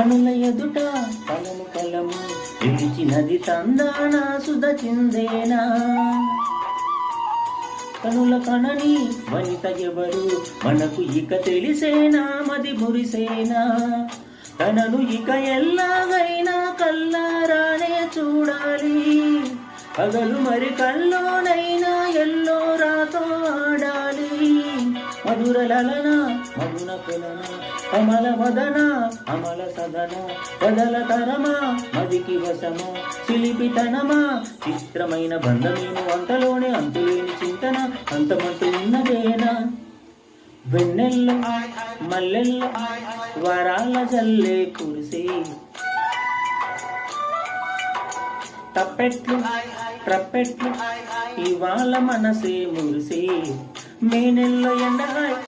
కనుల ఎదుట కలము కలము పిలిచినది తందాన సుధ చిందేనా కనుల కనని వనిత ఎవరు మనకు ఇక తెలిసేనా మది మురిసేనా తనను ఇక ఎల్లాగైనా కల్లారానే చూడాలి పగలు మరి కల్లోనైనా ఎల్లో రాతో ఆడాలి మధుర లలన మధున కొలన కమల వదన అమల సదన వదల తరమా మదికి వశమా చిలిపితనమా చిత్రమైన బంధమేమో అంతలోనే అంతులేని చింతన అంతమంటూ ఉన్నదేనా వెన్నెల్లో మల్లెల్లో వరాల జల్లే కురిసే తప్పెట్లు ట్రప్పెట్లు ఇవాళ మనసే మురిసే మే నెల్లో ఎండ